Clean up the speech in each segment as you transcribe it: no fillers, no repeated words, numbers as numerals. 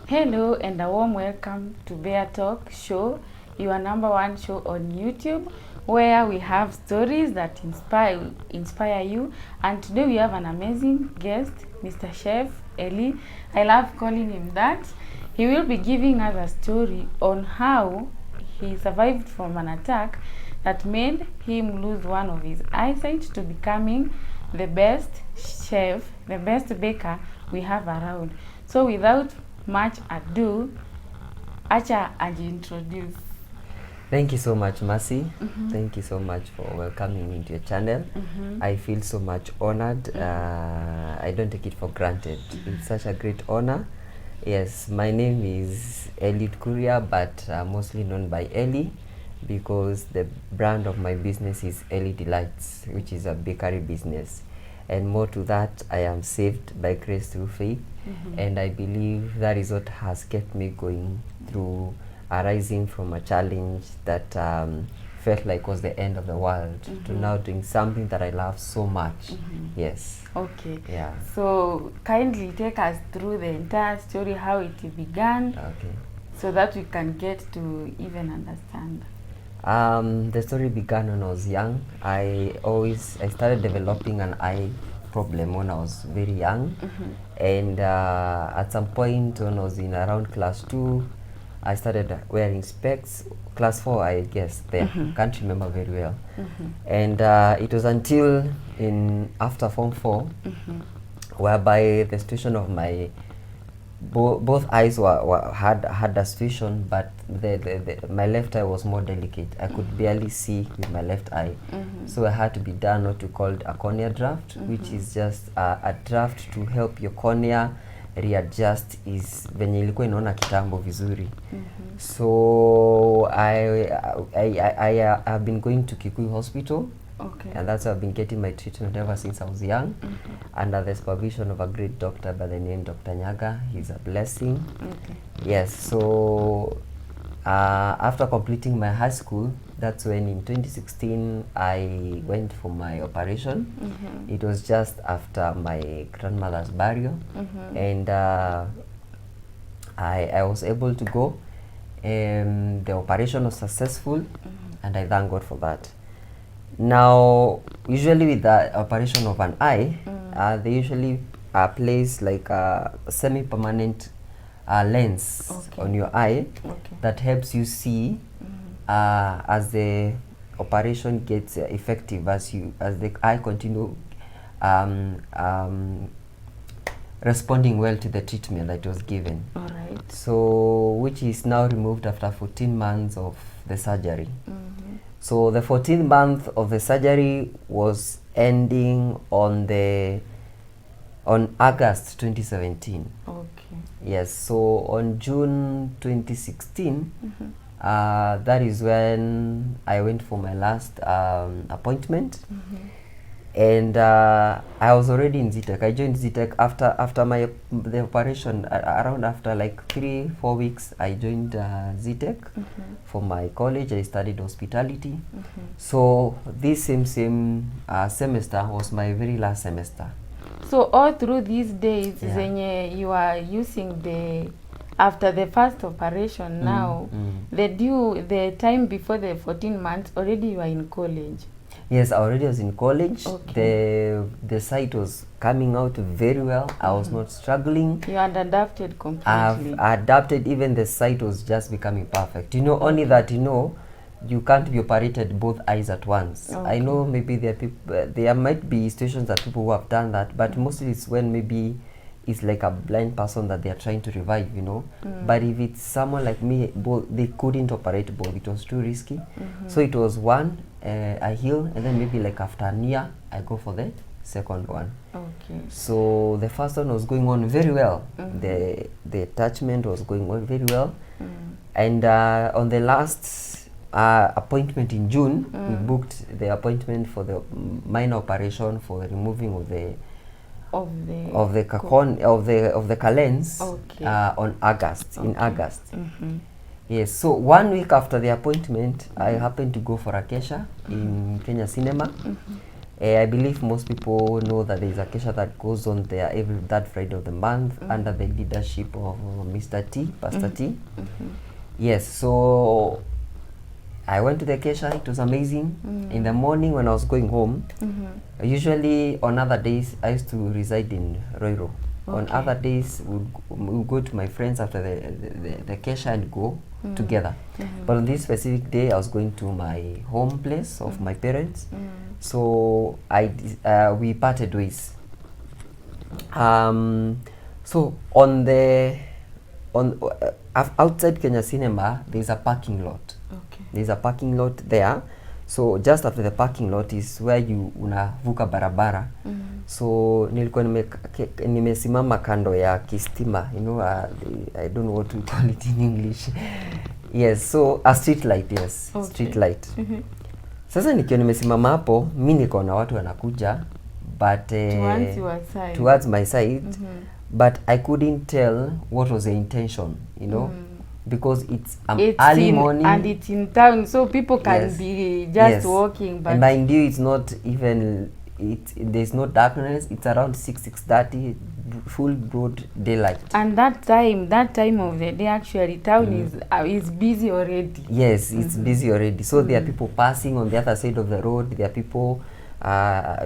Hello and a warm welcome to Bear Talk Show, your number one show on YouTube, where we have stories that inspire you. And today we have an amazing guest, Mr. Chef Elly. I love calling him that. He will be giving us a story on how he survived from an attack that made him lose one of his eyesight to becoming the best chef, the best baker we have around. So without much ado, acha ajiintroduce. Thank you so much, Mercy. Thank you so much for welcoming me to your channel. I feel so much honored. I don't take it for granted. It's such a great honor. Yes, my name is Elly, but mostly known by Elly because the brand of my business is Elly Delights, which is a bakery business. And more to that, I am saved by grace through faith. And I believe that is what has kept me going through arising from a challenge that felt like was the end of the world to now doing something that I love so much. Yes. Okay. Yeah. So kindly take us through the entire story, how it began, Okay. so that we can get to even understand. The story began when I was young. I started developing an eye problem when I was very young. And at some point when I was in around class 2, I started wearing specs. Class 4, I guess, there. Can't remember very well. And it was until after Form 4, whereby the situation of my both eyes had a situation, but my left eye was more delicate. I could barely see with my left eye. So I had to be done what we called a cornea draft, which is just a draft to help your cornea readjust is venye ilikuwa inaona kitambo vizuri. So I have been going to Kikuyu Hospital. Okay. And that's how I've been getting my treatment ever since I was young, under the supervision of a great doctor by the name Dr. Nyaga. He's a blessing. Okay. Yes, so after completing my high school, that's when in 2016 I went for my operation. It was just after my grandmother's burial, and I was able to go. The operation was successful, and I thank God for that. Now, usually with the operation of an eye, they usually place like a semi-permanent lens on your eye that helps you see as the operation gets effective, as the eye continue responding well to the treatment that was given. All right. So, which is now removed after 14 months of the surgery. So the 14th month of the surgery was ending on August 2017. Okay. Yes, so on June 2016, that is when I went for my last appointment. And I was already in ZTech. I joined ZTech after the operation. Around after like 3-4 weeks, I joined ZTech for my college. I studied hospitality. So this same semester was my very last semester. So all through these days, zenye you are using after the first operation now, the time before the 14 months, already you are in college. Yes, I already was in college. Okay. The sight was coming out very well. I was not struggling. You had adapted completely. I've adapted. Even the sight was just becoming perfect. You know, only that, you know, you can't be operated both eyes at once. I know maybe there might be situations that people who have done that, but mostly it's when maybe it's like a blind person that they are trying to revive, you know. But if it's someone like me, they couldn't operate both. It was too risky. So it was one, I heal, and then maybe like after a year, I go for the second one. Okay. So the first one was going on very well. The attachment was going on very well. And on the last appointment in June, we booked the appointment for the minor operation for the removing of the lens on August. In August. Yes, so 1 week after the appointment, I happened to go for a kesha in Kenya Cinema. I believe most people know that there is a kesha that goes on there every that Friday of the month under the leadership of Mr. T, Pastor T. Yes, so I went to the kesha. It was amazing. In the morning when I was going home, usually on other days I used to reside in Roiro. On other days we'll go to my friends after the kesha and go together. But on this specific day I was going to my home place of my parents. So we parted ways. So on the outside Kenya Cinema there's a parking lot. There's a parking lot there. So just after the parking lot is where you unavuka barabara. So nilikuwa nimesimama kando ya kistima, you know, I don't know what to call it in English. Yes, so a street light, yes, street light. Sasa nikiwa nimesimama hapo, mimi niko na watu wanakuja, but towards my side, but I couldn't tell what was the intention, you know. Because it's early morning and it's in town, so people can be just walking. But and mind you, it's not even there's no darkness. It's around 6:30, full broad daylight. And that time of the day, actually, town is busy already. Yes, it's busy already. So there are people passing on the other side of the road. There are people,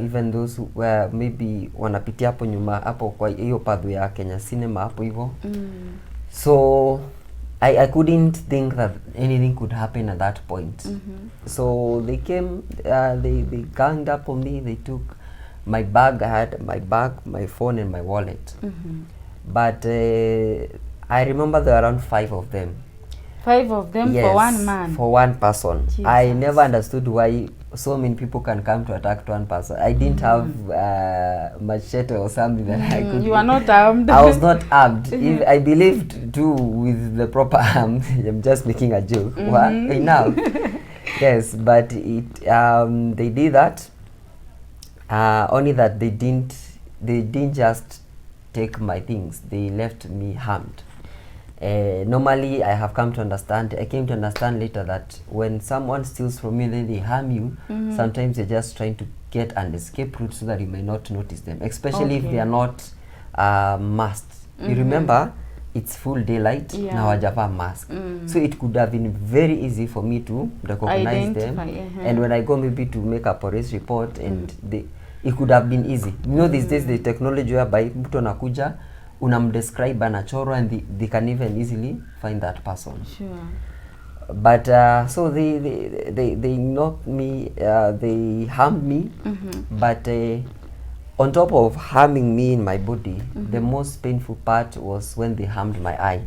even those who were maybe wanapitia hapo nyuma hapo kwa hiyo pathway ya Kenya Cinema hapo hivyo. So I couldn't think that anything could happen at that point. So they came, they ganged up on me. They took my bag. I had my bag, my phone, and my wallet. But I remember there were around 5 of them. 5 of them, yes, for one man? For one person. Jesus. I never understood why so many people can come to attack one person. I didn't have machete or something that I could... You are not armed. I was not armed. If I believed too with the proper arm. I'm just making a joke. What? Enough. Yes, but they did that. Only that they didn't just take my things. They left me harmed. Normally I came to understand later that when someone steals from you, then they harm you, sometimes they're just trying to get an escape route so that you may not notice them, especially if they are not masked. You remember, it's full daylight, now hawajavaa mask. So it could have been very easy for me to recognize them. And when I go maybe to make a police report, and it could have been easy. You know, these days the technology whereby mtu anakuja, unamdescribe anachorwa, and they can even easily find that person. Sure. But so they knocked me, they harmed me, but on top of harming me in my body, the most painful part was when they harmed my eye.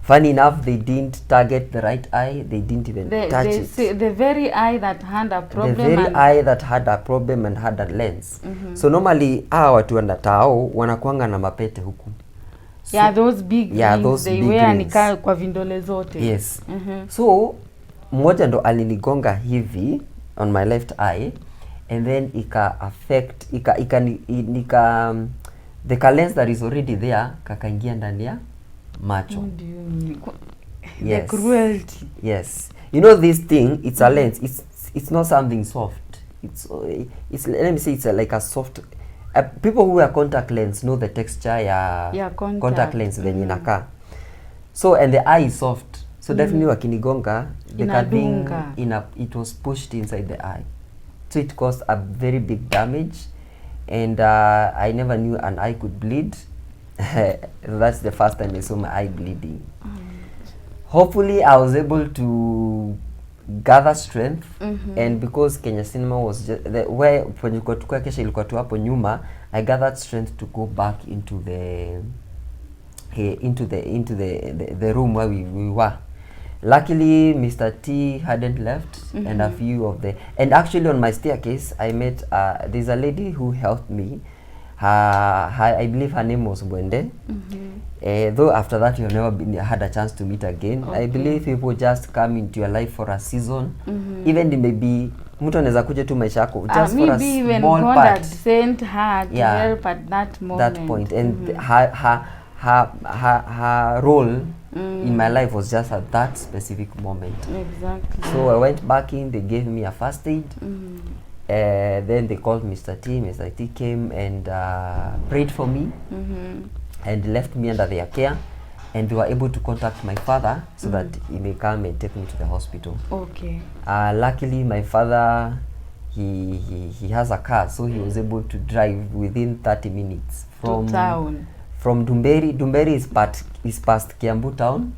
Funny enough, they didn't target the right eye, they didn't even touch it. The very eye that had a problem. The very eye that had a problem and had a lens. So normally, watu wanatao wanakuanga na mapete huku. So, yeah, those big rings, those they big wear rings. kwa vindole zote. Yes. So, mmoja ndo alinigonga hivi on my left eye, and then the lens that is already there kakaingia ndani ya macho. What do you mean? Yes. The cruelty. Yes. You know this thing, it's a lens. It's not something soft. It's let me say it's like a soft. People who wear contact lens know the texture ya contact lens venye inakaa. So and the eye is soft. So definitely wakinigonga, the thing it was pushed inside the eye. So it caused a very big damage, and I never knew an eye could bleed. That's the first time I saw my eye bleeding. Hopefully I was able to gather strength, and because Kenya Cinema was just where when you got to kesha ilikuwa tu hapo nyuma, I gathered strength to go back into the room where we were. Luckily Mr. T hadn't left, and a few of and actually on my staircase I met there's a lady who helped me. I believe her name was Bwende. Though after that you've never had a chance to meet again. I believe people just come into your life for a season. Even it may be mtu anaweza kuja tu maisha yako just for a small God part. had sent her to help at that moment. That point. And her role in my life was just at that specific moment. Exactly. So I went back in, they gave me a first aid. Then they called Mr. T. Mr. T came and prayed for me and left me under their care, and they were able to contact my father so that he may come and take me to the hospital. Okay. Luckily, my father, he has a car, so he was able to drive within 30 minutes from town. From Dumberi. Dumberi is past Kiambu town.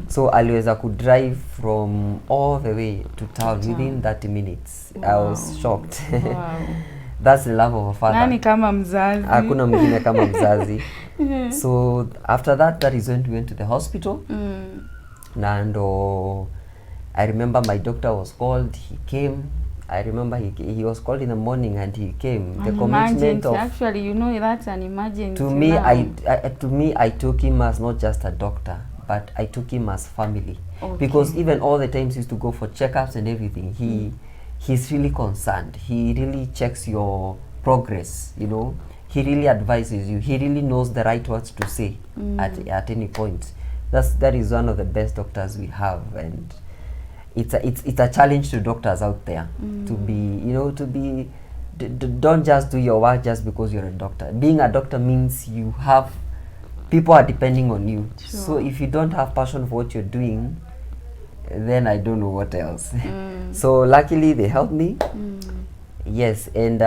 So aliweza could drive from all the way to town within 30 minutes. Wow. I was shocked. Wow. That's the love of a father. Nani kama mzazi? Hakuna mwingine kama mzazi. So after that is when we went to the hospital. Nando, I remember my doctor was called, he came. I remember he was called in the morning and he came. The commitment of, actually, you know, that's an emergency. To me, I took him as not just a doctor, but I took him as family. Okay. Because even all the times he used to go for checkups and everything, he's really concerned. He really checks your progress, you know. He really advises you. He really knows the right words to say at any point. That is one of the best doctors we have, and it's a challenge to doctors out there to be, you know, don't just do your work just because you're a doctor. Being a doctor means you have people are depending on you. Sure. So if you don't have passion for what you're doing, then I don't know what else. So luckily they helped me. Yes, and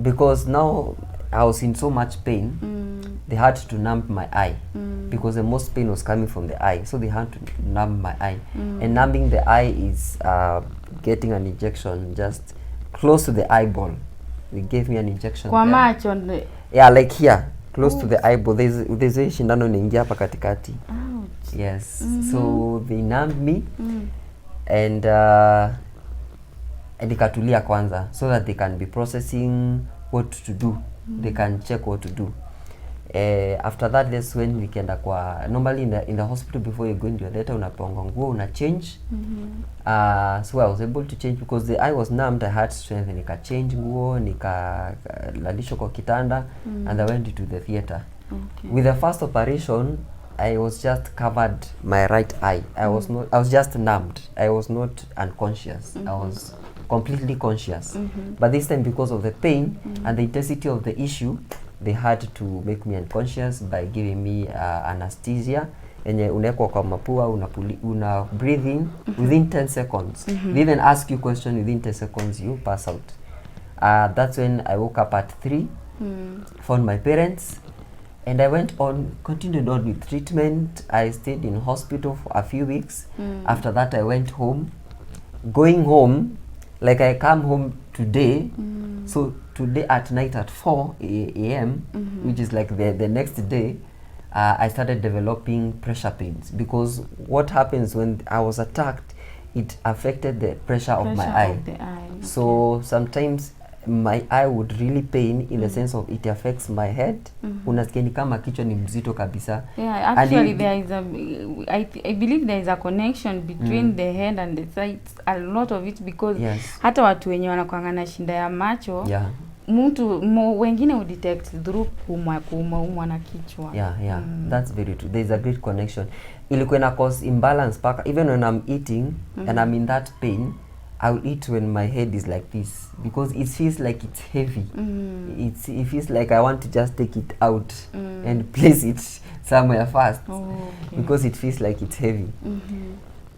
because now I was in so much pain, they had to numb my eye because the most pain was coming from the eye. So they had to numb my eye. And numbing the eye is getting an injection just close to the eyeball. They gave me an injection kwa macho on yeah, like here, close to the eyeball. There's a shindano inaingia hapa katikati. Yes. So they numbed me and ikatulia kwanza so that they can be processing what to do. They can check what to do. After that, that's when we can normally in the hospital before you go into your theater unapewa nguo una change. So I was able to change because the eye was numbed. I had strength, nika change nguo, nika lalishwa kwa kitanda, and I went into the theater. Okay. With the first operation, I was just covered my right eye. I was just numbed. I was not unconscious. I was completely conscious. But this time, because of the pain and the intensity of the issue, they had to make me unconscious by giving me anesthesia. Enye unekwa kwa mapua, una breathe in within 10 seconds. They even ask you question within 10 seconds, you pass out. That's when I woke up at 3, found my parents, and I continued on with treatment. I stayed in hospital for a few weeks. After that, I went home. Going home, like I come home today, so today at night at 4 a.m., which is like the next day, I started developing pressure pains because what happens when I was attacked, it affected the pressure of my eye. So sometimes my eye would really pain in the sense of it affects my head. Unasikia ni kama kichwa ni mzito kabisa. Yeah, actually there is I believe there is a connection between the head and the sides, a lot of it, because hata watu wenye wanakuanga na shinda ya macho, mtu wengine udetect through kuumwa na kichwa. That's very true. There is a great connection. Ilikuwa na cause imbalance paka even when I'm eating and I'm in that pain, I will eat when my head is like this because it feels like it's heavy. It feels like I want to just take it out and place it somewhere fast because it feels like it's heavy.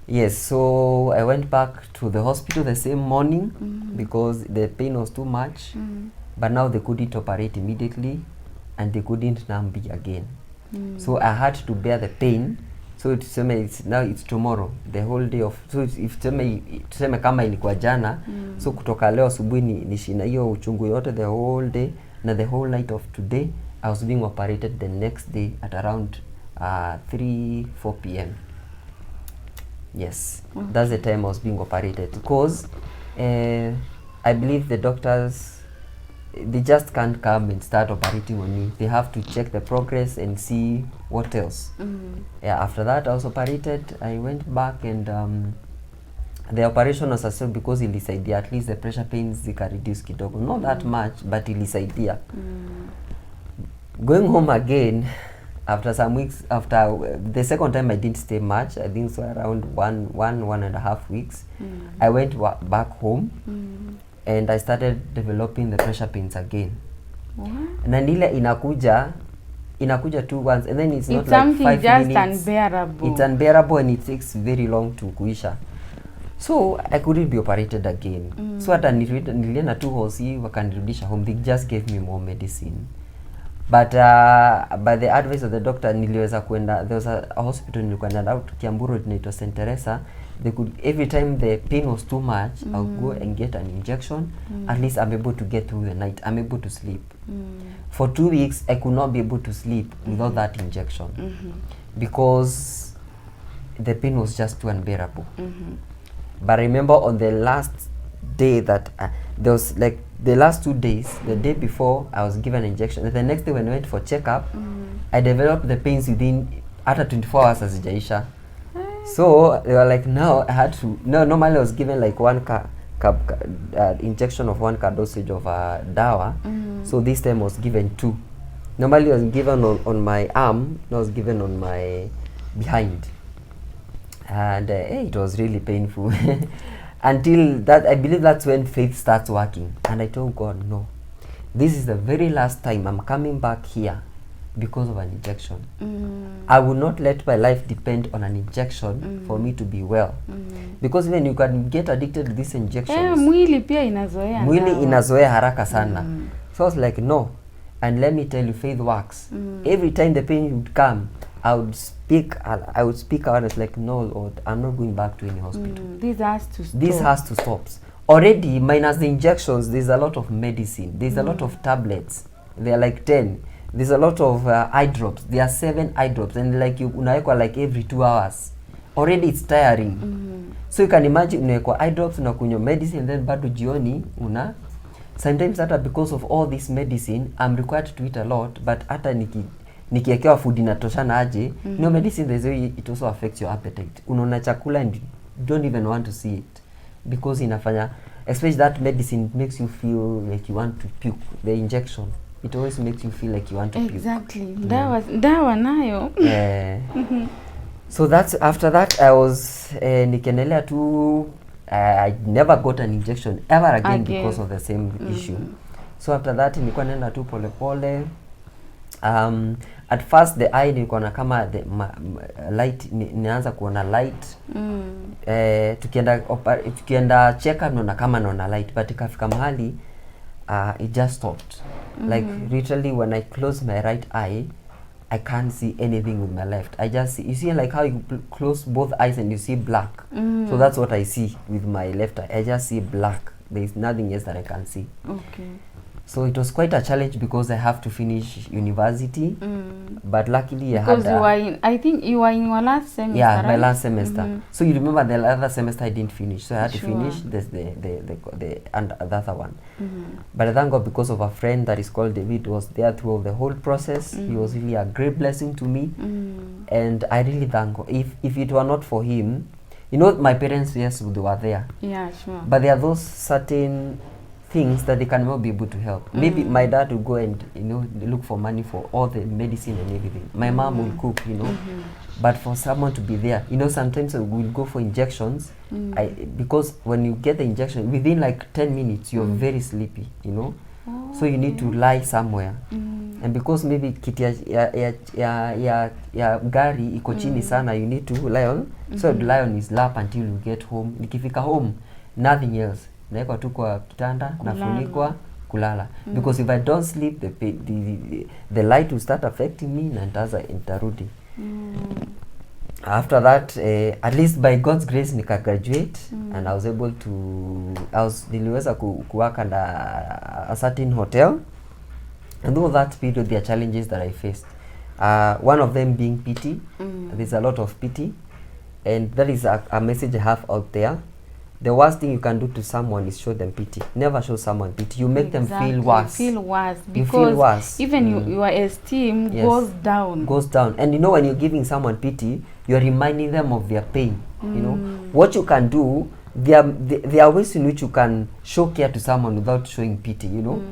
Yes, so I went back to the hospital the same morning because the pain was too much. But now they couldn't operate immediately and they couldn't numb me again. So I had to bear the pain. So now it's tomorrow, the whole day of, so if tuseme kama ilikuwa jana, so kutoka leo asubuhi ni shina hiyo uchungu yote the whole day, na the whole night of today I was being operated the next day at around 3-4 p.m. Yes, that's the time I was being operated because I believe the doctors, they just can't come and start operating on me. They have to check the progress and see what else. Yeah, after that I was operated. I went back and the operation was successful because ilisaidia at least the pressure pains zika reduce kidogo. Not that much, but ilisaidia. Going home again after some weeks, after the second time I didn't stay much. I think so around one and a half weeks. I went back home. and I started developing the pressure pains again. What? Na nile inakuja two once and then it's not like 5 minutes. It's something just unbearable. It's unbearable and it takes very long to kuisha. So I couldn't be operated again. So hata nilienda tu hosi wakanirudisha home. They just gave me more medicine. But by the advice of the doctor niliweza kwenda, there was a hospital nilikuwa naenda out Kiamburu inaitwa St. Teresa. They could, every time the pain was too much, I'll go and get an injection. At least I'm able to get through the night. I'm able to sleep. For 2 weeks, I could not be able to sleep without that injection because the pain was just too unbearable. But I remember on the last day that there was like the last 2 days, the day before I was given an injection, and the next day when I went for checkup, I developed the pains within after 24 hours as Jaisha. So they were like, now I had to, no, normally I was given like one injection of 1 dosage of dawa. So this time I was given 2. Normally I was given on my arm, I was given on my behind. And it was really painful. Until that, I believe that's when faith starts working. And I told God, no, this is the very last time I'm coming back here because of an injection. I will not let my life depend on an injection for me to be well. Because even you can get addicted to these injections. Mwili pia inazoea. Mwili inazoea haraka sana. So I was like, no. And let me tell you, faith works. Every time the pain would come, I would speak out and it's like, no, Lord, I'm not going back to any hospital. This has to stop. This has to stop. Already, minus the injections, there's a lot of medicine. There's a lot of tablets. There are like 10. There's a lot of eye drops. There are 7 eye drops. And like you unawekwa like every 2 hours. Already it's tiring. So you can imagine unawekwa eye drops, unakunywa medicine, and then bado jioni sometimes hata because of all this medicine, I'm required to eat a lot, but hata nikiekewa food inatoshana aje, no medicine, there's a way it also affects your appetite. Unaona chakula and you don't even want to see it. Because inafanya, especially that medicine makes you feel like you want to puke. The injection, it always makes you feel like you want to puke. Exactly. Dawa nayo. So that's, after that I was nikendelea tu, I never got an injection ever again because of the same issue. So after that nilikuwa naenda tu pole pole. At first the eye nilikuwa na kama the light, nianza kuona light. Tukienda check up naona kama naona light, but ikafika mahali it just stopped. Like literally when I close my right eye, I can't see anything with my left. I just see, you see like how you close both eyes and you see black. So that's what I see with my left eye. I just see black. There is nothing else that I can see. Okay. So it was quite a challenge because I have to finish university. But luckily I had... Because I think you were in your last semester, yeah, my last semester. So you remember the other semester I didn't finish. So I had to finish the other one. But I thank God because of a friend that is called David was there through the whole process. He was really a great blessing to me. And I really thank God. If it were not for him, you know, my parents, yes, they were there. Yeah, sure. But there are those certain things that they cannot be able to help. Maybe my dad will go and, you know, look for money for all the medicine and everything. My mom will cook, you know. But for someone to be there, you know, sometimes we'll go for injections. Because when you get the injection, within like 10 minutes, you're very sleepy, you know. So you need to lie somewhere. And because maybe kiti ya gari iko chini sana, you need to lie on. So lie on his lap until you get home. Nikifika home, nothing else. Naekwa tu kwa kitanda, nafunikwa, kulala. Because if I don't sleep, the light will start affecting me na nitarudi. After that, at least by God's grace, nika graduate and I was able to, niliweza work under a certain hotel. And through that period, there are challenges that I faced. One of them being pity. There's a lot of pity. And that is a message I have out there. The worst thing you can do to someone is show them pity. Never show someone pity. You make them feel worse. Feel worse. Because you feel worse. Even your esteem goes down. Goes down. And you know, when you're giving someone pity, you're reminding them of their pain. You know, what you can do, there are ways in which you can show care to someone without showing pity, you know.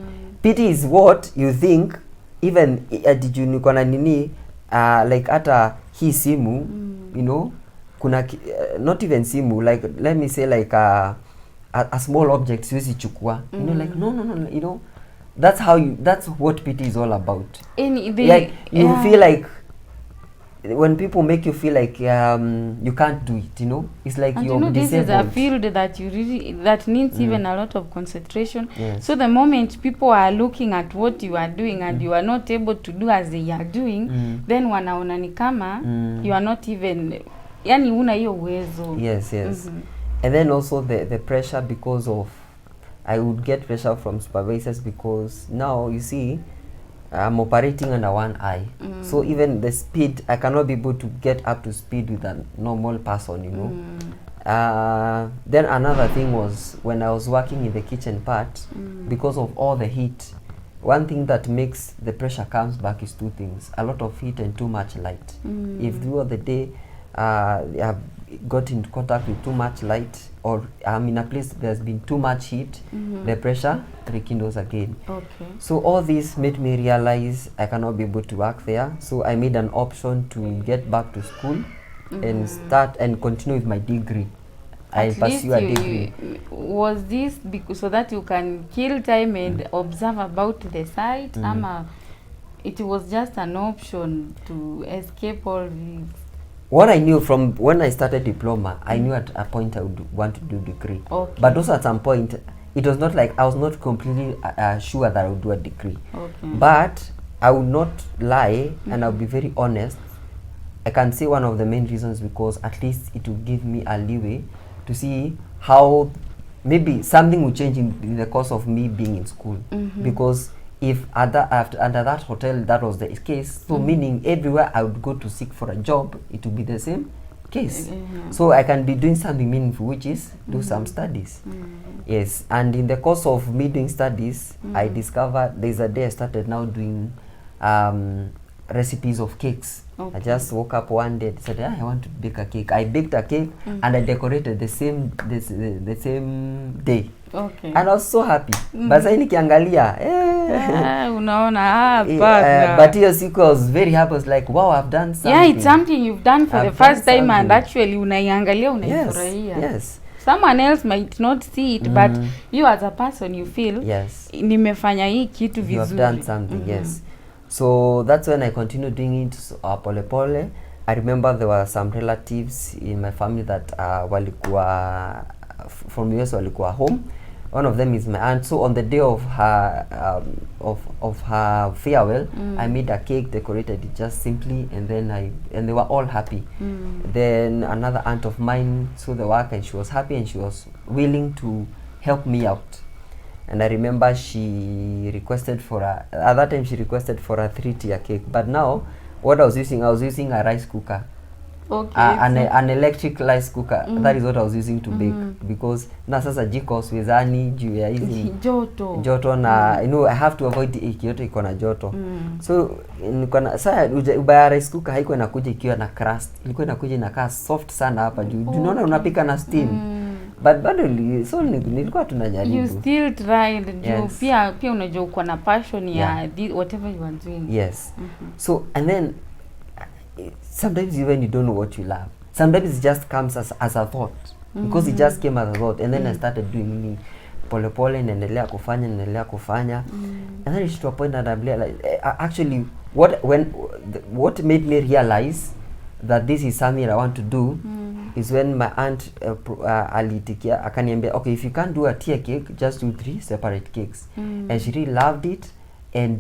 Pity is what you think, even did you nikona nini, like hata hii simu, you know, kuna not even simu, like let me say like a small object siwezi chukua. You know, like no, you know, that's what pity is all about. Like you feel like when people make you feel like you can't do it, you know, it's like you're disabled. This is a field that you really needs even a lot of concentration. So the moment people are looking at what you are doing and you are not able to do as they are doing, then wanaona ni kama you are not even, yani una hiyo uwezo. Yes. And then also the pressure, because of I would get pressure from supervisors, because now you see I'm operating under one eye. So even the speed, I cannot be able to get up to speed with a normal person, you know. Then another thing was when I was working in the kitchen part, because of all the heat, one thing that makes the pressure comes back is two things: a lot of heat and too much light. If throughout the day I have got in contact with too much light, or I'm in a place there's been too much heat, the pressure rekindles again. So all this made me realize I cannot be able to work there. So I made an option to get back to school and start and continue with my degree. I pursue a degree. Was this because so that you can kill time and observe about the site, ama it was just an option to escape all these? What I knew from when I started diploma, I knew at a point I would want to do degree. But also at some point, it was not like I was not completely sure that I would do a degree. But I would not lie, and I'll be very honest. I can say one of the main reasons because at least it will give me a leeway to see how maybe something will change in the course of me being in school. Because if under that hotel that was the case, so meaning everywhere I would go to seek for a job, it would be the same case. So I can be doing something meaningful, which is do some studies. Yes, and in the course of me doing studies, I discovered there's a day I started now doing recipes of cakes. I just woke up one day and said, I want to bake a cake. I baked a cake and I decorated the same day. And I was so happy. But sasa nikiangalia unaona hapa. But hiyo siku I was very happy. I was like, wow, I've done something. Yeah, it's something you've done for the first time, and actually unaiangalia unaifurahia. Yes. Someone else might not see it, but you as a person you feel, nimefanya hii kitu vizuri. You have done something, yes. So that's when I continued doing it pole pole. I remember there were some relatives in my family that walikuwa from US, walikuwa home. One of them is my aunt. So on the day of her of her farewell, I made a cake, decorated it just simply, and then they were all happy. Then another aunt of mine saw the work and she was happy and she was willing to help me out. And I remember she requested for at that time she requested for a 3-tier cake. But now what I was using a rice cooker. An electric rice cooker. That is what I was using to bake, because na sasa jiko siwezani juu ya hizi joto na you know I have to avoid ikioto iko na joto. So niko na sasa ubaya rice cooker haiko inakuja ikiwa na crust, ilikuwa inakuja inakaa soft sana hapa juu. Unaona unapika na steam. But bado so nilikuwa tunajaribu. You still tried. Pia unajua uko na passion ya whatever you are doing. Yes. So and then sometimes even you don't know what you love. Sometimes it just comes as a thought, because it just came as a thought, and then I started doing pole pole, naendelea kufanya, and then it's to a point that I'm like, actually what made me realize that this is something I want to do is when my aunt alitikia akaniambia, okay, if you can't do a tier cake, just do 3 separate cakes. And she really loved it, and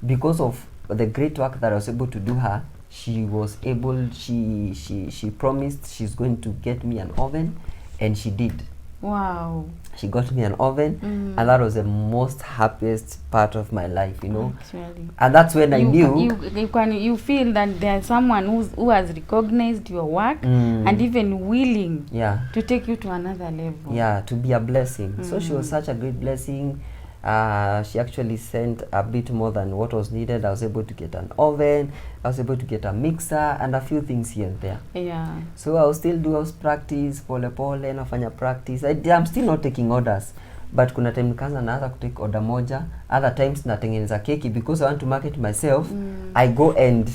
because of the great work that I was able to do her, she was able, she promised she's going to get me an oven, and she did. Wow. She got me an oven, and that was the most happiest part of my life, you know. Actually. And that's when I knew you feel that there's someone who has recognized your work and even willing to take you to another level. Yeah, to be a blessing. So she was such a great blessing. She actually sent a bit more than what was needed. I was able to get an oven, I was able to get a mixer and a few things here and there. Yeah. So I will still do house practice, pole pole, nafanya practice. I'm still not taking orders, but kuna time nikaanza naanza kutake order moja. Other times natengeneza keki because I want to market myself. I go and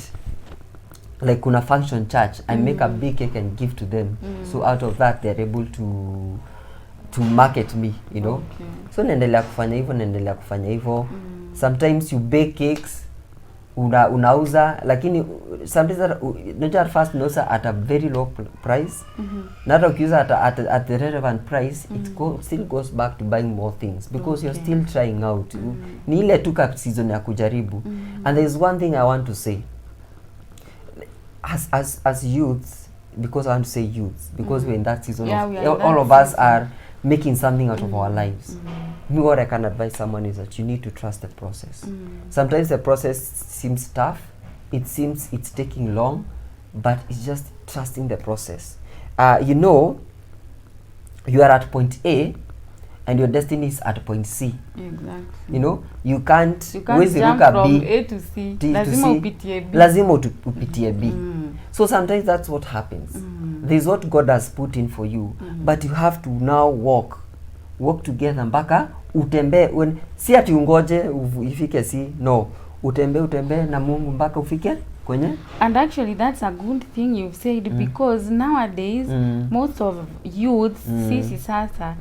like kuna function church, I make a big cake and give to them. So out of that they're able to to market me, you know. Okay. So naendelea kufanya hivyo. Sometimes you bake cakes, unauza, lakini sometimes not at first unauza at a very low price. Na hata ukiuza at the relevant price, still goes back to buying more things because you're still trying out. Ni ile tu season ya kujaribu. And there's one thing I want to say. As youths, because I want to say youths, because we're in that season, all of us are making something out of our lives. Me, what I can advise someone is that you need to trust the process. Sometimes the process seems tough, it seems it's taking long, but it's just trusting the process. You know, you are at point A and your destiny is at point C. Exactly. You know, you can't jump from A to C. Lazima upitie B. Lazima upitie B. So sometimes that's what happens. There's what God has put in for you, but you have to now walk together mpaka utembee. Si ati ungoje ifike C, no. Utembee na Mungu mpaka ufike kwenye. And actually that's a good thing you've said, because nowadays most of youths sisi sasa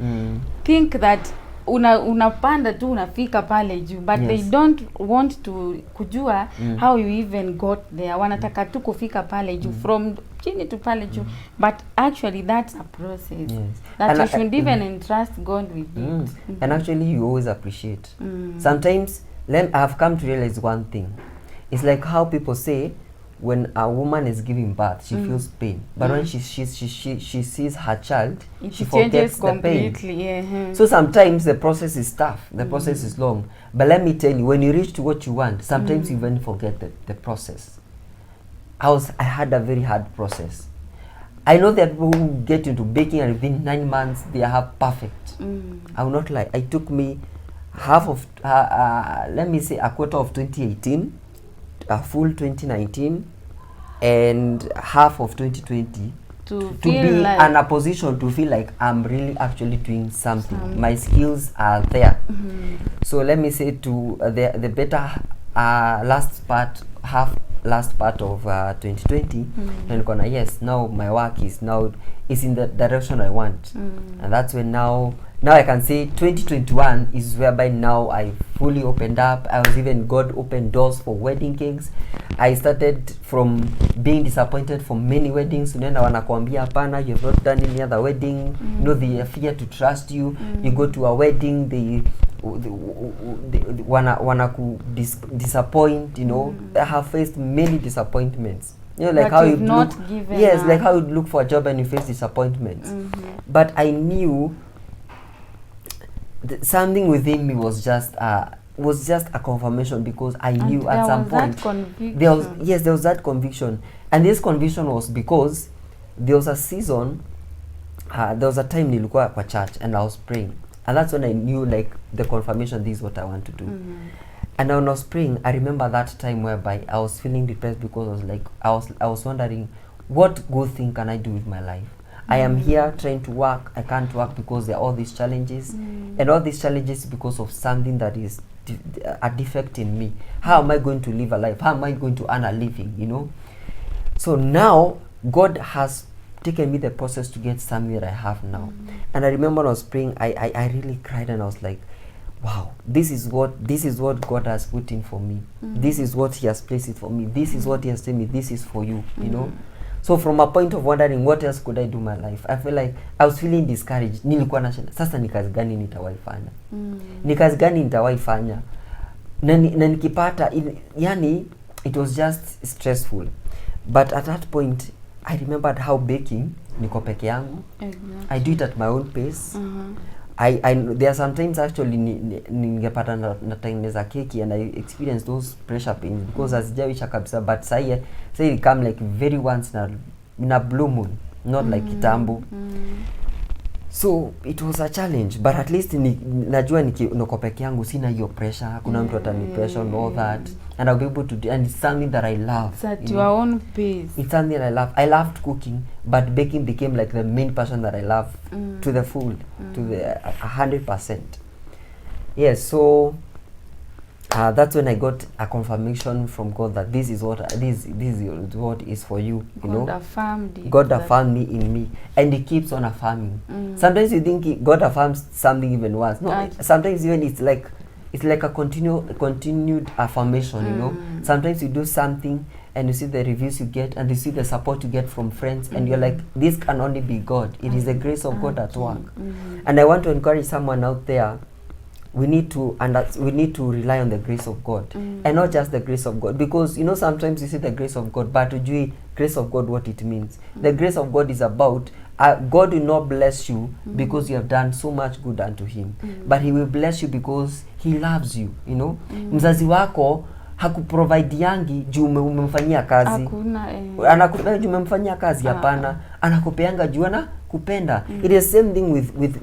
think that unapanda tu unafika pale juu, but they don't want to kujua how you even got there. Wanataka tu kufika pale juu from chini tu pale juu, but actually that's a process that and you should even entrust God with it. And actually you always appreciate. Sometimes I have come to realize one thing. It's like how people say when a woman is giving birth, she feels pain, but when she sees her child, she forgets the pain. So sometimes the process is tough, the process is long, but let me tell you, when you reach to what you want, sometimes you even forget the process. I had a very hard process. I know that people who get into baking and within 9 months they are perfect. I will not lie. It took me half of let me say a quarter of 2018, a full 2019, and half of 2020 to be like in a position to feel like I'm really actually doing something. My skills are there. So let me say to the better last part of 2020, and yes, now my work is in the direction I want, and that's when now I can say 2021 is whereby now I fully opened up. God opened doors for wedding cakes. I started from being disappointed for many weddings. Unaenda wanakuambia hapana, you have not done any other wedding. You know, they fear to trust you. You go to a wedding, they wanna disappoint, you know. I have faced many disappointments. You know, like how you look, like how you look for a job and you face disappointments. But I knew something within me was just a confirmation, because I knew at some point there was that conviction, and this conviction was because there was a season, there was a time nilikuwa kwa church and I was praying, and that's when I knew like the confirmation, this is what I want to do. And when I was praying, I remember that time whereby I was feeling depressed because I was wondering, what good thing can I do with my life? I am here trying to work. I can't work because there are all these challenges, and all these challenges because of something that is a defect in me. How am I going to live a life? How am I going to earn a living? You know. So now God has taken me the process to get something that I have now. And I remember when I was praying, I really cried, and I was like, wow, this is what God has put in for me. This is what He has placed it for me. This is what He has told me. This is for you. You know. So from a point of wondering what else could I do in my life, I feel like I was feeling discouraged. Nilikuwa na sasa ni kazi gani nitawaifanya? Ni kazi gani nitawaifanya? Na nikipata, yani it was just stressful. But at that point I remembered how baking niko peke yangu. I do it at my own pace. There are sometimes actually ningepata natengeneza keki and I experience those pressure pains because hazijaisha kabisa, but say it come like very once in a blue moon, not like kitambo. So it was a challenge, but at least najua niko peke yangu, sina hiyo pressure, hakuna mtu atani pressure and all that, and I'll be able to do, and it's something that I love. It's at your own pace. It's something I love. I loved cooking, but baking became like the main passion that I love to the full, to the 100%. Yes, so that's when I got a confirmation from God that this is what what is for you. You know, God affirmed me in me, and He keeps on affirming. Sometimes you think God affirms something even worse. No, sometimes even it's like a continued affirmation. You know, sometimes you do something and you see the reviews you get, and you see the support you get from friends, and you're like, this can only be God. It is the grace of God at work. And I want to encourage someone out there. We need to rely on the grace of God, and not just the grace of God, because you know sometimes you see the grace of God, but ujui grace of God what it means. The grace of God is about God will not bless you because you have done so much good unto Him, but He will bless you because He loves you. You know, mzazi wako hakuprovideangi juu umemfanyia kazi, anakupea juu umemfanyia kazi, hapana, anakupeanga juu anakupenda. It is the same thing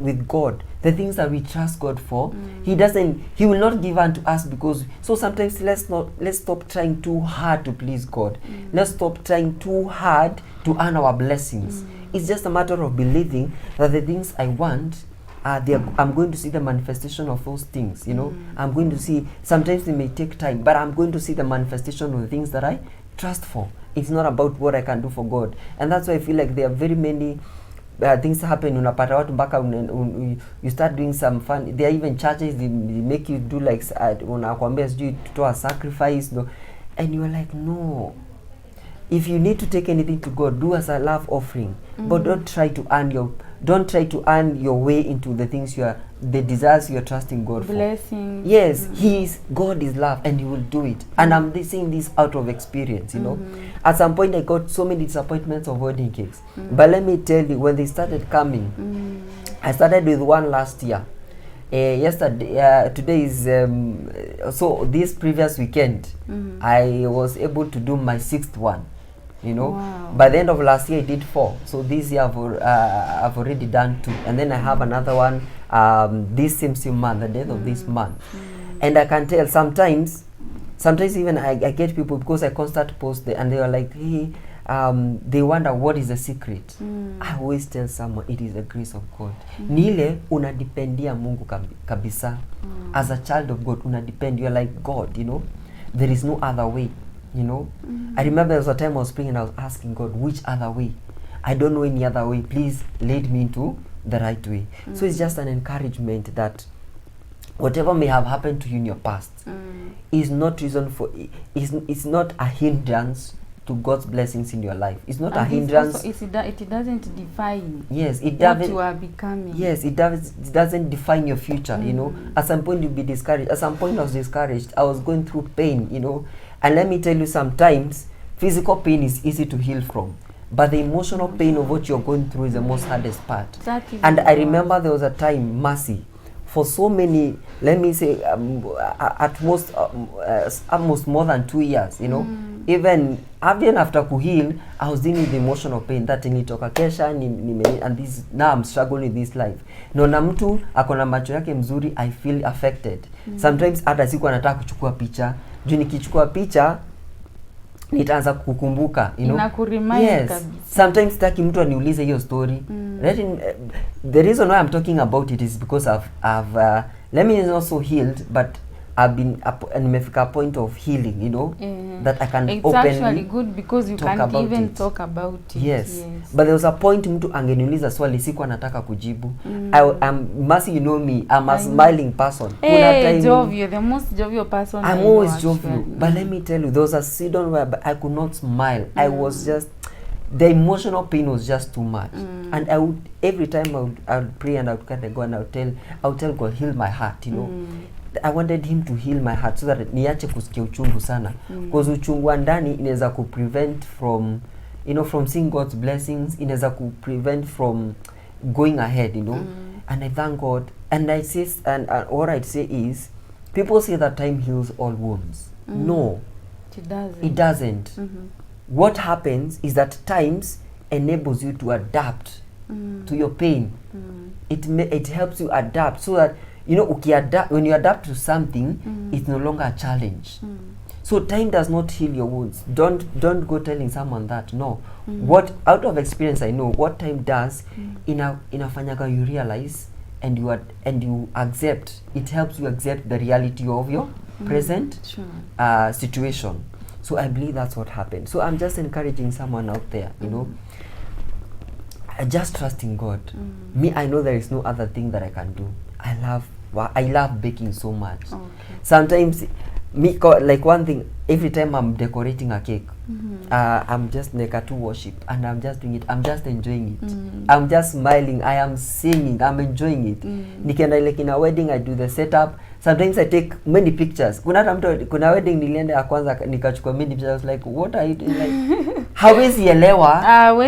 with God. The things that we trust God for, He will not give unto us because. So sometimes let's stop trying too hard to please God. Let's stop trying too hard to earn our blessings. It's just a matter of believing that the things I want, I'm going to see the manifestation of those things. You know, I'm going to see. Sometimes it may take time, but I'm going to see the manifestation of the things that I trust for. It's not about what I can do for God, and that's why I feel like there are very many things happen. Unapata watu mpaka you start doing some fun. There are even churches they make you do like unakwambia sijui tutoa sacrifice, and you are like, no. If you need to take anything to God, do as a love offering, but don't try to earn your way into the things the desires you are trusting God for. Blessings. Yes, God is love, and He will do it. And I'm saying this out of experience, you know. At some point I got so many disappointments of wedding cakes. But let me tell you, when they started coming, I started with one last year. Yesterday, today is, so this previous weekend, I was able to do my 6th one. You know, by the end of last year I did 4. So this year I've already done 2, and then I have another one this same month, the end of this month. And I can tell sometimes even I get people, because I constantly post and they are like, hey, they wonder what is the secret. I always tell someone it is the grace of God. Nile unadependia Mungu kabisa. As a child of God, unadepend. You're like, God, you know, there is no other way. You know, I remember there was a time I was praying and I was asking God, which other way? I don't know any other way. Please lead me into the right way. So it's just an encouragement that whatever may have happened to you in your past is not reason for it's not a hindrance to God's blessings in your life. It's not a hindrance. It doesn't define. Yes, it what doesn't. You are becoming. Yes, it doesn't define your future. You know, at some point you'll be discouraged. At some point I was discouraged. I was going through pain. You know, and let me tell you, sometimes physical pain is easy to heal from, but the emotional pain of what you're going through is the most hardest part. And I remember there was a time, Mercy, for so many, let me say, at most almost more than 2 years, you know. Even after kuheal, I was dealing with the emotional pain that nilitoka kesha and this, now I'm struggling with this life. Naona mtu akona macho yake mzuri, I feel affected. Sometimes hata siku anataka kuchukua picha, juu nikichukua picha nitaanza kukumbuka, you know. Yes. Sometimes taki mtu aniulize hiyo story. The reason why I'm talking about it is because I've let me also healed, but I've been nimefika a point of healing, you know, that I can it's openly actually good because you can't even talk about it. Yes. But there was a point mtu angeniuliza swali siku anataka kujibu. Mercy, you know me, I'm a smiling person. Hey, jovial, the most jovial person. I'm always jovial. But let me tell you, there was a season where I could not smile. I was just, the emotional pain was just too much. And I would, every time I would pray and I would kind of go and I would tell God, heal my heart, you know. I wanted Him to heal my heart so that niache kusikia uchungu sana. Because uchungu wa ndani inaweza prevent from, you know, from seeing God's blessings, inaweza prevent from going ahead, you know. And I thank God. And I say, and what I'd say is, people say that time heals all wounds. No, it doesn't. It doesn't. What happens is that times enables you to adapt to your pain. It helps you adapt so that, you know, when you adapt to something, it's no longer a challenge. So time does not heal your wounds. Don't go telling someone that. No. What, out of experience I know, what time does, inafanyaga you realize and you accept, it helps you accept the reality of your present situation. So I believe that's what happened. So I'm just encouraging someone out there, you know, just trust in God. Me, I know there is no other thing that I can do. I love baking so much. Sometimes like one thing, every time I'm decorating a cake, I'm just naked to worship, and I'm just doing it, I'm just enjoying it. I'm just smiling, I am singing, I'm enjoying it. Nikienda like in a wedding, I do the setup. Sometimes I take many pictures. Kuna wedding nilienda ya kwanza nikachukua many pictures. I was like, what are you doing? Like, hawezi elewa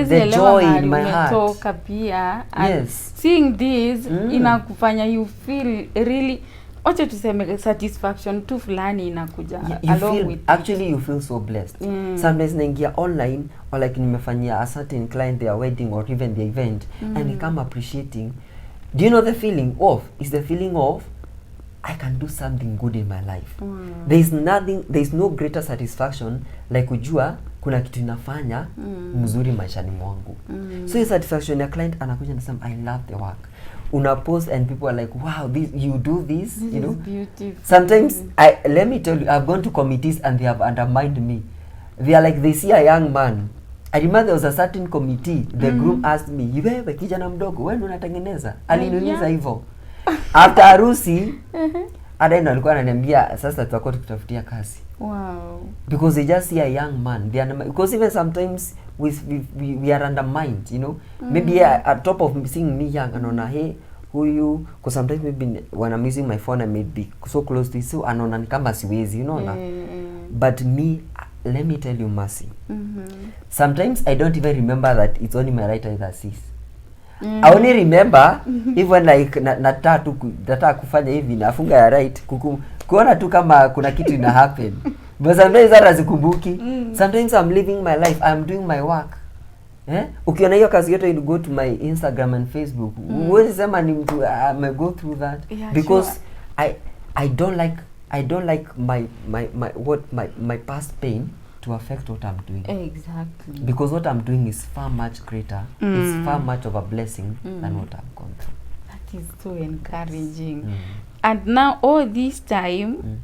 the joy in my heart. Pia, yes. Seeing this inakufanya you feel really, wacha tuseme satisfaction tu fulani inakuja along with actually you feel so blessed. Sometimes naingia online, or like nimefanyia a certain client their wedding or even the event, and they come appreciating. Do you know the feeling of? It's the feeling of I can do something good in my life. There's no greater satisfaction like kujua kuna kitu inafanya mzuri maishani mwangu. So the satisfaction ya client anakuja na say I love the work. Una post and people are like, wow, you do this, you know. Beautiful. Sometimes let me tell you, I've gone to committees and they have undermined me. They are like, they see a young man. I remember there was a certain committee, the groom asked me, wewe kijana mdogo, wewe ndo unatengeneza? Aliniuliza hivyo. After harusi, adaenda alikuwa ananiambia sasa tutakuwa tukitafutia kazi. Wow. Because they just see a young man. Because even sometimes we are undermined, you know. Maybe at top of seeing me young, anaona hey, huyu, because sometimes maybe when I'm using my phone I may be so close to it, so anaona ni kama siwezi, you know na. But me, let me tell you, Mercy. Sometimes I don't even remember that it's only my right eye that sees. I only remember even like nataka kufanya hivi nafunga ya right kuona tu kama kuna kitu ina happen. But sometimes hata sikumbuki. Sometimes I'm living my life, I'm doing my work. Ukiona hiyo kazi yote, you go to my Instagram and Facebook. Huwezi sema ni mtu I go through that, because I don't like my past pain to affect what I'm doing. Exactly. Because what I'm doing is far much greater. It's far much of a blessing than what I've gone through. That is so encouraging. And now all this time,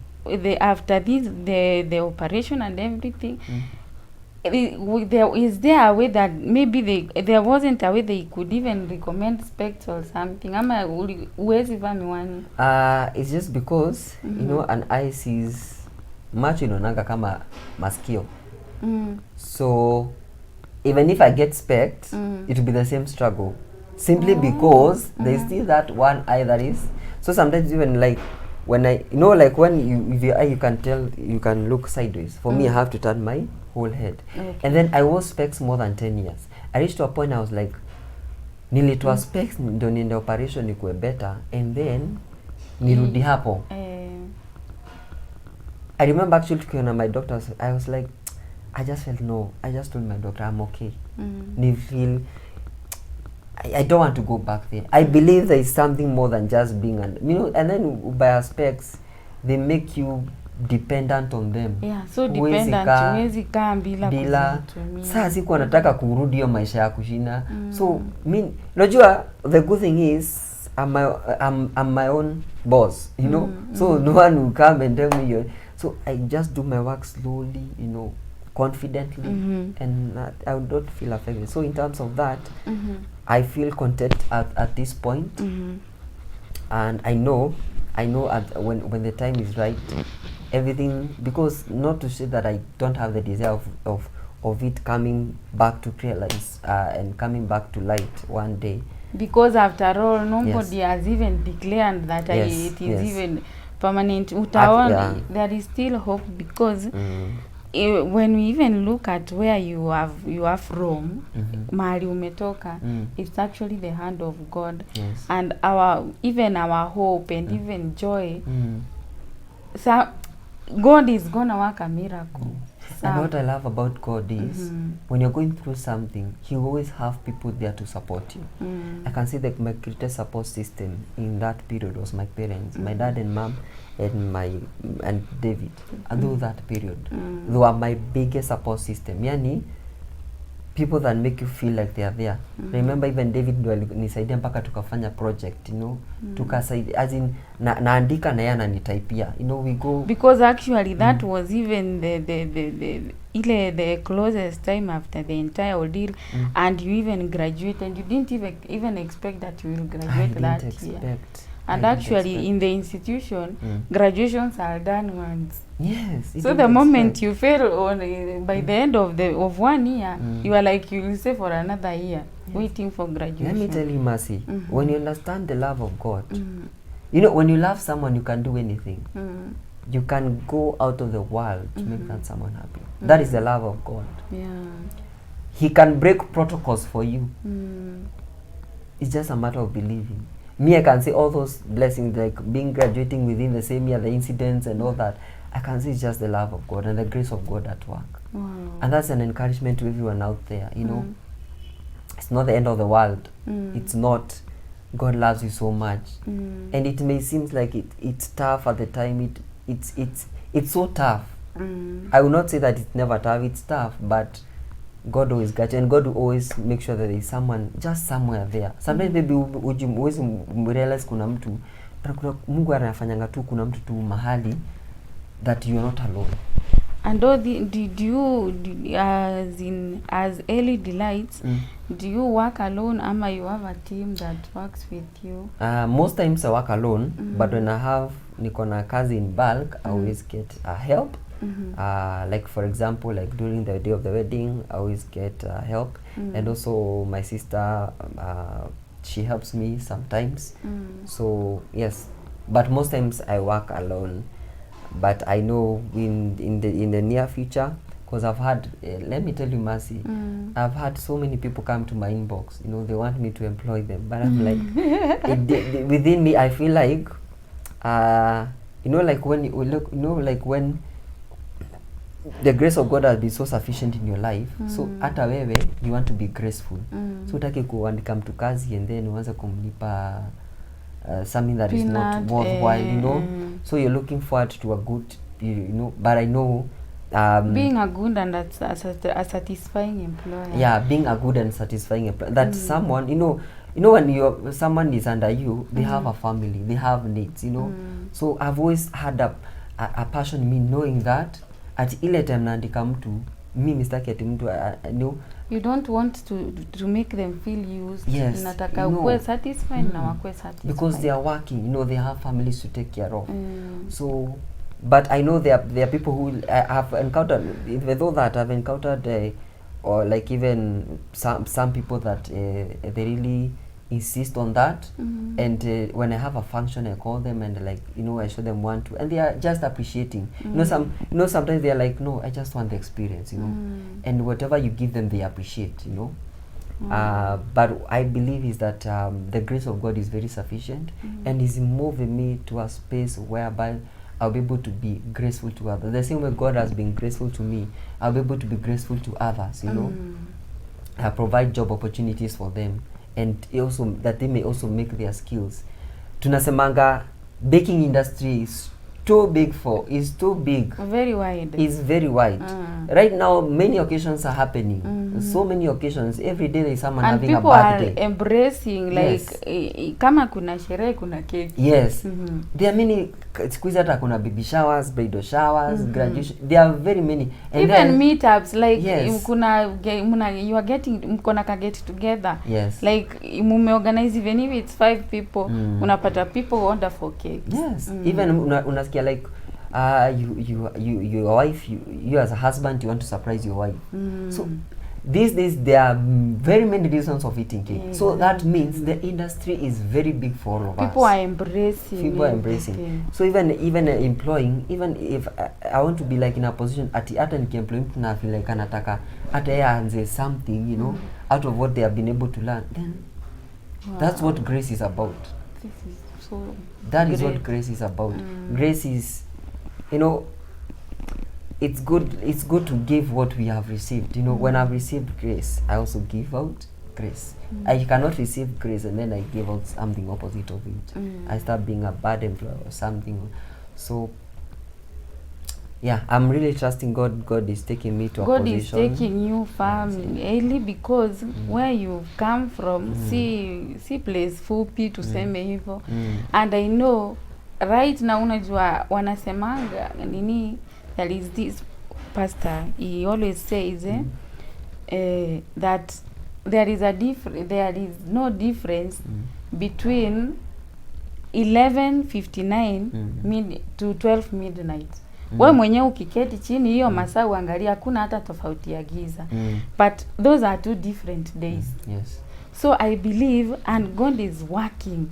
after this, the operation and everything, is there a way that maybe there wasn't a way they could even recommend specs or something? Ama uwezi vaa miwani? It's just because you know an eye sees macho inaonanga kama masikio. So even if I get specs, it will be the same struggle, simply because there's still that one eye that is. So sometimes even like when I, you know, like when with your eye you can tell, you can look sideways. For me, I have to turn my whole head. And then I wore specs more than 10 years. I reached to a point I was like, nilitoa specs ndo niende operation ikuwe better, and then nirudi hapo. I remember actually tukiona my doctor, I was like, I just felt no. I just told my doctor I'm okay. I don't want to go back there. I believe there is something more than just being you know, and then by specs they make you dependent on them. Yeah, so dependent, huwezi kaa bila kuzitumia. Sasa siku anataka kurudi hiyo maisha ya kushina. So unajua the good thing is I'm my own boss, you know. So no one will come and tell me so I just do my work slowly, you know, confidently, and I would not feel affected. So in terms of that, I feel content at this point, and I know when the time is right, everything, because not to say that I don't have the desire of it coming back to realize and coming back to light one day. Because after all, nobody has even declared that it is even permanent. There is still hope, because when we even look at where you are from, mahali umetoka, it's actually the hand of God. And our hope and even joy. So God is gonna work a miracle. And what I love about God is when you're going through something, He always have people there to support you. I can see that my greatest support system in that period was my parents, my dad and mom, and David. And through that period, they were my biggest support system. Yani, people that make you feel like they are there. Remember even David ndo alinisaidia mpaka tukafanya project, you know, tukasaidia as in naandika na yeye ananitaipia, you know, we go because actually that was even the closest time after the entire ordeal, and you even graduated, and you didn't even expect that you will graduate that year. And actually in the institution, graduations are done once. Yes. So the moment you fail on by the end of 1 year, you are like, you will stay for another year waiting for graduation. Let me tell you, Mercy, when you understand the love of God, you know, when you love someone, you can do anything. You can go out of the world to make that someone happy. That is the love of God. Yeah. He can break protocols for you. It's just a matter of believing. Me, I can say all those blessings, like being graduating within the same year, the incidents and all that, I can say it's just the love of God and the grace of God at work. Wow. And that's an encouragement to everyone out there, you know. It's not the end of the world. It's not. God loves you so much. And it may seem like it's tough at the time. It's so tough. I will not say that it's never tough. It's tough, but God always got you, and God will always make sure that there is someone just somewhere there. Sometimes maybe uwezi realize kuna mtu, Mungu anafanyanga tu kuna mtu tu mahali that you are not alone. And did you as Elly Delights, do you work alone, ama you have a team that works with you? Most times I work alone, but when I have niko na kazi in bulk, I always get help. Like for example, like during the day of the wedding, I always get help, and also my sister, she helps me sometimes. So yes, but most times I work alone. But I know in the near future, because I've had, let me tell you, Mercy, I've had so many people come to my inbox. You know, they want me to employ them, but I'm like, within me, I feel like, you know, like when you look, you know, like when the grace of God has been so sufficient in your life, so hata wewe you want to be graceful. So utaki kuandika mtu kazi and then uanze kumlipa something that is not worthwhile, you know. So you're looking forward to a good, you know, but I know being a good and a satisfying employer. Yeah, being a good and satisfying employer. That someone, you know when someone is under you, they have a family, they have needs, you know. So I've always had a passion in me knowing that at ile time naandika mtu, mimi sitaki ati mtu no. You don't want to make them feel used. Yes, Nataka ukwe satisfied na wakwe satisfied. Because they are working, you know, they have families to take care of. So, but I know there are people who I have encountered, even though that I've encountered, or like even some people that they really insist on that. And when I have a function, I call them and like, you know, I show them one, two, and they are just appreciating. You know, sometimes they are like, no, I just want the experience, you know, and whatever you give them, they appreciate, you know. But I believe is that the grace of God is very sufficient, and is moving me to a space whereby I'll be able to be graceful to others. The same way God has been graceful to me, I'll be able to be graceful to others, you know. I provide job opportunities for them, and also that they may also make their skills. Tunasemanga baking industry is too big is too big. Very wide. It's very wide. Right now, many occasions are happening. So many occasions. Every day there is someone and having a birthday. And people are embracing, like, kama kuna sherehe, kuna cake. Yes. There are many, squeeze hata kuna baby showers, bridal showers, graduation. There are very many. And even meetups, like, yes. You are getting, mkona ka get together. Yes. Like, mume organize, even if it's 5 people, unapata people order for cake. Yes. Even unasikia like, your wife, you as a husband, you want to surprise your wife. So these days there are very many reasons of eating cake. Yeah. So that means the industry is very big for all of us. People are embracing. People are embracing. Okay. So even employing, even if I want to be like in a position at nikiemploy mtu na feel like anataka hata yeye anze something, you know, out of what they have been able to learn, then that's what grace is about. This is so that great. Is what grace is about. Grace is, you know, it's good to give what we have received. You know, when I've received grace, I also give out grace. I cannot receive grace and then I give out something opposite of it. I start being a bad employer or something. So yeah, I'm really trusting God. God is taking me to a God position. is taking you far, Elly, because where you've come from, si place fupi tuseme hivyo. And I know right now, unajua wanasemanga nini, there is this pastor, he always says that there is no difference between 11:59 to 12 midnight. We mwenyewe ukiketi chini hiyo masaa uangalia hakuna hata tofauti ya giza. But those are two different days. Yes. So I believe and God is working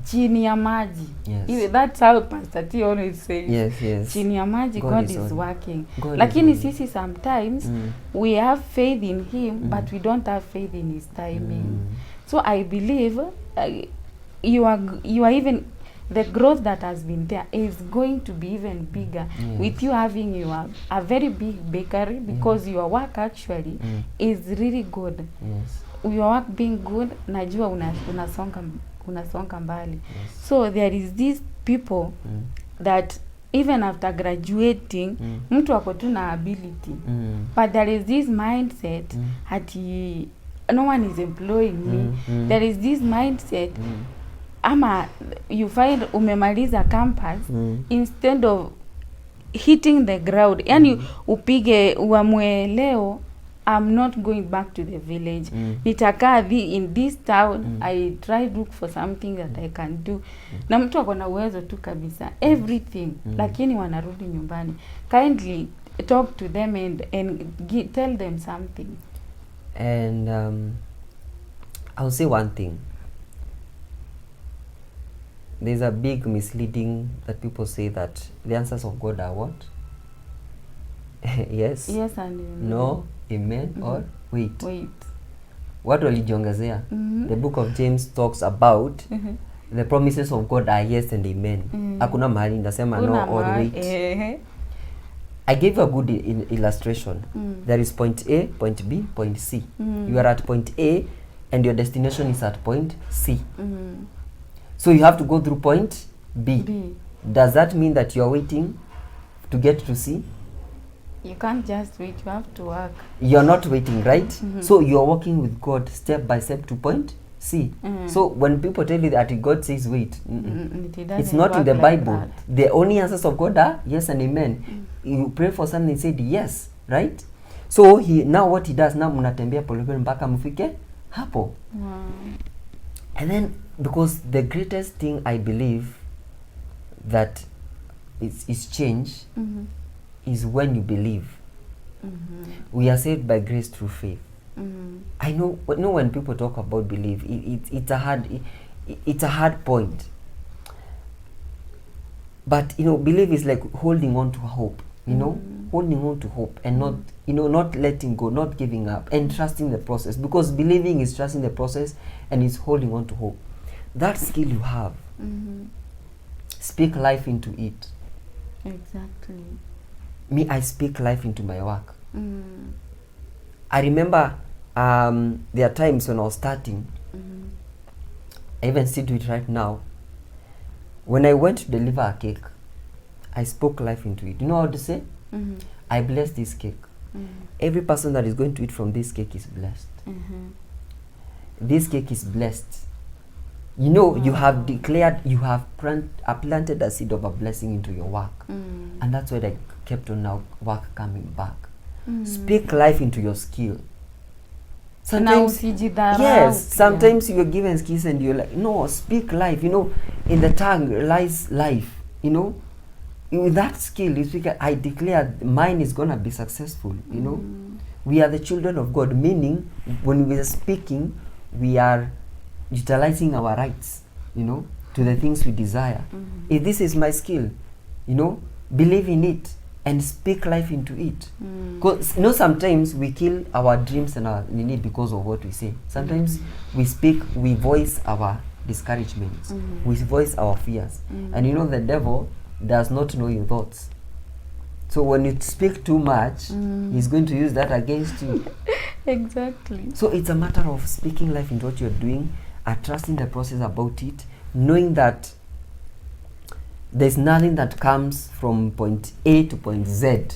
chini ya maji. Yes. That's how Pastor T always says. Yes, yes. Chini ya maji God is working. God Lakini is sisi sometimes we have faith in him but we don't have faith in his timing. So I believe you are even the growth that has been there is going to be even bigger with you having a very big bakery, because your work actually is really good. Yes. Your work being good, najua unasonga mbali. So there is these people that even after graduating mtu ako tu na ability but there is this mindset ati no one is employing me. There is this mindset ama you find umemaliza campus instead of hitting the ground, yani upige uamue leo I'm not going back to the village. Nitakaa in this town. I try look for something that I can do. Na mtu akona uwezo tu kabisa everything lakini wanarudi nyumbani. Kindly talk to them and tell them something. And I'll say one thing. There's a big misleading that people say that the answers of God are what? Yes. Yes and no, amen, or wait. Wait. What walijiongezea? The book of James talks about the promises of God are yes and amen. Hakuna mahali ndasema no or wait. I gave a good illustration. There is point A, point B, point C. You are at point A and your destination is at point C. So you have to go through point B. Does that mean that you are waiting to get to C? You can't just wait, you have to work. You're not waiting, right? So you're walking with God step by step to point C. So when people tell you that God says wait, it's not in the Bible. Like the only answers of God are yes and amen. You pray for something and said yes, right? So now what he does, now mnatembea polepole mpaka mfike hapo. And then because the greatest thing I believe that is change is when you believe. We are saved by grace through faith. I know when people talk about belief, it's a hard point. But belief is like holding on to hope, holding on to hope and not not letting go, not giving up, and trusting the process, because believing is trusting the process and is holding on to hope. That skill you have, speak life into it. Exactly. Me, I speak life into my work. I remember there are times when I was starting, I even still do it right now. When I went to deliver a cake, I spoke life into it. You know how to say? I bless this cake. Every person that is going to eat from this cake is blessed. This cake is blessed. You have declared, you have planted a seed of a blessing into your work. And that's why I kept on now work coming back. Speak life into your skill. Sometimes, yes, sometimes you're given skills and you're like, no, speak life. In the tongue lies life. With that skill, you speak, I declare mine is going to be successful. We are the children of God, meaning when we are speaking, we are utilizing our rights, to the things we desire. If this is my skill, believe in it and speak life into it. Because sometimes we kill our dreams and our need because of what we say. Sometimes we voice our discouragements, we voice our fears. And the devil does not know your thoughts. So when you speak too much, he's going to use that against you. Exactly. So it's a matter of speaking life into what you're doing, trusting the process about it, knowing that there's nothing that comes from point A to point Z.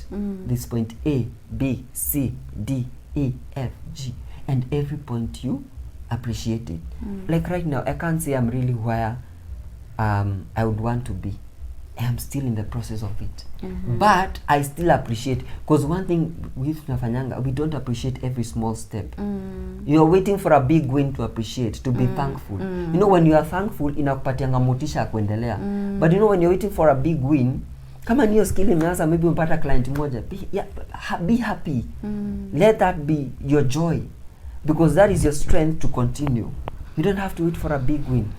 This point A, B, C, D, E, F, G, and every point you appreciate it. Like right now, I can't say I'm really where I would want to be. I'm still in the process of it. But I still appreciate, because one thing with Nafanyanga, we don't appreciate every small step. You're waiting for a big win to appreciate, to be thankful. You know, when you are thankful, inakupatianga motisha ya kuendelea. But you know, when you're waiting for a big win, kama niyo skill imeanza, maybe umpata client moja, be happy. Let that be your joy, because that is your strength to continue. You don't have to wait for a big win.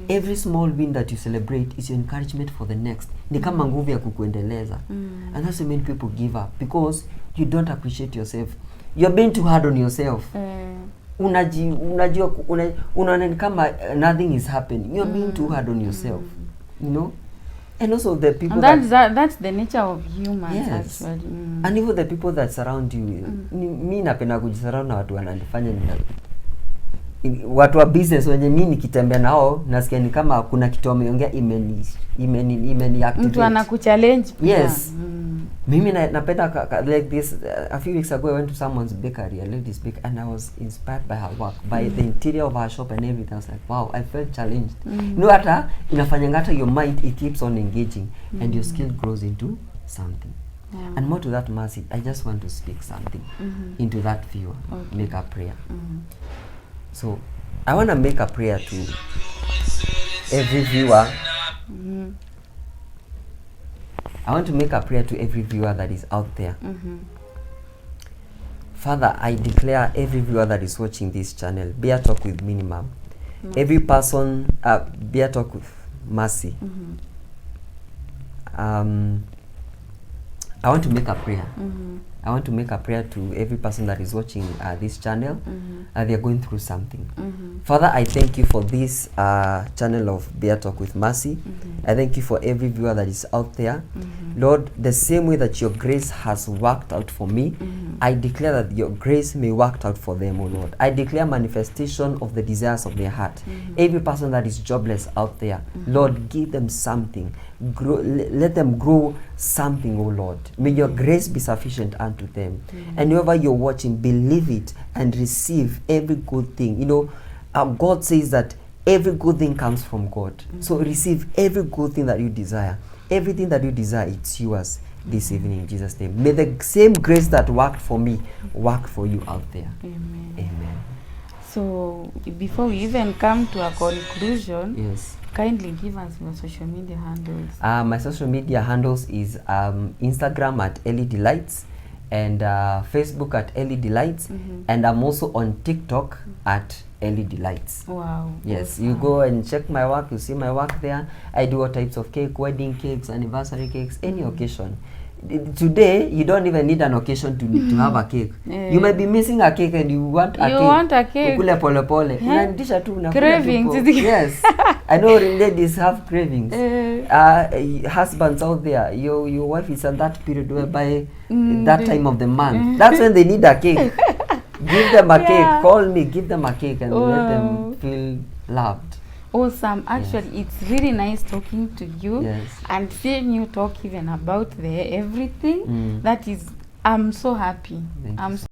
Every small win that you celebrate is your encouragement for the next. Ni kama nguvu ya kukuendeleza. And that's why many people give up, because you don't appreciate yourself. You're being too hard on yourself. Unaona kama nothing is happening. You're being too hard on yourself. You know? And also the people that's the nature of humans. Yes. Actually. And even the people that surround you. Mi napenda kujisurround na watu wananifanya watu wa business wenye mimi nikitembea nao nasikia ni kama kuna kitu wameongea imeni activate. Mtu anakuchallenge pia. Yes. Mimi napenda like this a few weeks ago I went to someone's bakery, a lady's bakery, and I was inspired by her work, by the interior of her shop and everything. I was like, wow, I felt challenged. You know, hata inafanyanga hata your mind, it keeps on engaging and your skill grows into something. And more to that, Mercy, I just want to speak something into that viewer. Okay. Make a prayer. So, I want to make a prayer to every viewer. I want to make a prayer to every viewer that is out there. Father, I declare every viewer that is watching this channel, Bear Talk with Minimum. Every person, Bear Talk with Mercy. I want to make a prayer. I want to make a prayer to every person that is watching this channel. They are going through something. Father, I thank you for this channel of Bear Talk with Mercy. I thank you for every viewer that is out there. Lord, the same way that your grace has worked out for me, I declare that your grace may work out for them, O Lord. I declare manifestation of the desires of their heart. Every person that is jobless out there, Lord, give them something. Grow, let them grow something, O Lord. May your grace be sufficient unto them. And whoever you're watching, believe it and receive every good thing. You know, God says that every good thing comes from God. So receive every good thing that you desire. Everything that you desire, it's yours this evening in Jesus' name. May the same grace that worked for me work for you out there. Amen. Amen. So before we even come to a conclusion, yes, kindly give us your social media handles. My social media handles is Instagram at Elly Delights and Facebook at Elly Delights, and I'm also on TikTok at Elly Delights. Wow. Yes, awesome. You go and check my work, you see my work there. I do all types of cake, wedding cakes, anniversary cakes, any occasion. Today, you don't even need an occasion to have a cake. You might be missing a cake and you want a cake. You want a cake. Ukule pole pole. Unandisha tu unakula. Cravings. Yes. I know ladies have cravings. Husbands out there, your wife is at that period whereby that time of the month. That's when they need a cake. Give them a cake. Call me, give them a cake and let them feel loved. Awesome. Actually, it's really nice talking to you and seeing you talk even about everything. That is, I'm so happy.